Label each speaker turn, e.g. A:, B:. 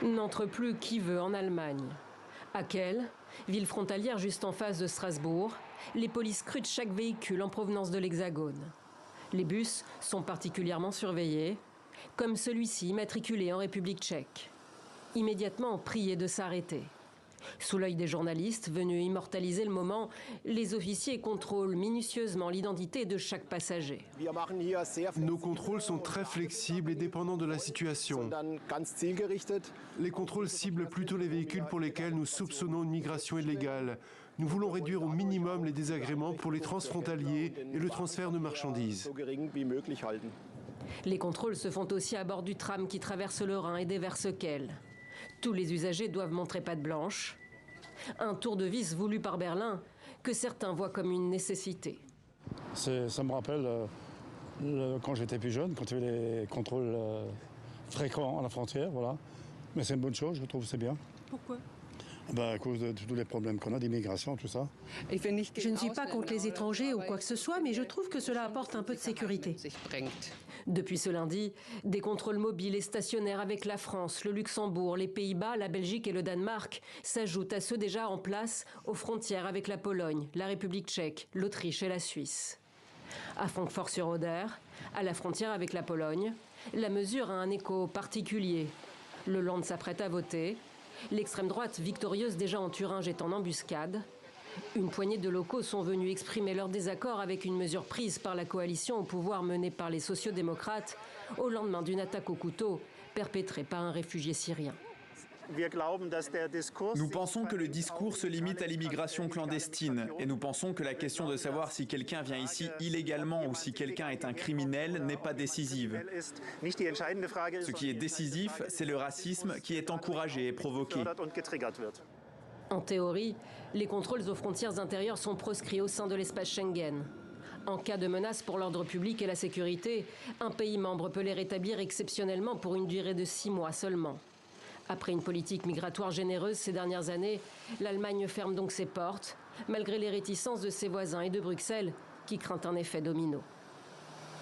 A: N'entre plus qui veut en Allemagne. À Kehl, ville frontalière juste en face de Strasbourg, les polices scrutent chaque véhicule en provenance de l'Hexagone. Les bus sont particulièrement surveillés, comme celui-ci matriculé en République tchèque. Immédiatement prié de s'arrêter. Sous l'œil des journalistes venus immortaliser le moment, les officiers contrôlent minutieusement l'identité de chaque passager.
B: Nos contrôles sont très flexibles et dépendants de la situation. Les contrôles ciblent plutôt les véhicules pour lesquels nous soupçonnons une migration illégale. Nous voulons réduire au minimum les désagréments pour les transfrontaliers et le transfert de marchandises.
A: Les contrôles se font aussi à bord du tram qui traverse le Rhin et déverse Kehl. Tous les usagers doivent montrer patte blanche. Un tour de vis voulu par Berlin que certains voient comme une nécessité.
C: Ça me rappelle quand j'étais plus jeune, quand il y avait les contrôles fréquents à la frontière, voilà. Mais c'est une bonne chose, je trouve, c'est bien.
A: Pourquoi ?
C: À cause de tous les problèmes qu'on a d'immigration, tout ça.
D: Je ne suis pas contre les étrangers ou quoi que ce soit, mais je trouve que cela apporte un peu de sécurité.
A: Depuis ce lundi, des contrôles mobiles et stationnaires avec la France, le Luxembourg, les Pays-Bas, la Belgique et le Danemark s'ajoutent à ceux déjà en place aux frontières avec la Pologne, la République tchèque, l'Autriche et la Suisse. À Francfort-sur-Oder, à la frontière avec la Pologne, la mesure a un écho particulier. Le Land s'apprête à voter. L'extrême droite, victorieuse déjà en Thuringe, est en embuscade. Une poignée de locaux sont venus exprimer leur désaccord avec une mesure prise par la coalition au pouvoir menée par les sociodémocrates au lendemain d'une attaque au couteau perpétrée par un réfugié syrien.
E: Nous pensons que le discours se limite à l'immigration clandestine et nous pensons que la question de savoir si quelqu'un vient ici illégalement ou si quelqu'un est un criminel n'est pas décisive. Ce qui est décisif, c'est le racisme qui est encouragé et provoqué.
A: En théorie, les contrôles aux frontières intérieures sont proscrits au sein de l'espace Schengen. En cas de menace pour l'ordre public et la sécurité, un pays membre peut les rétablir exceptionnellement pour une durée de 6 mois seulement. Après une politique migratoire généreuse ces dernières années, l'Allemagne ferme donc ses portes, malgré les réticences de ses voisins et de Bruxelles, qui craint un effet domino.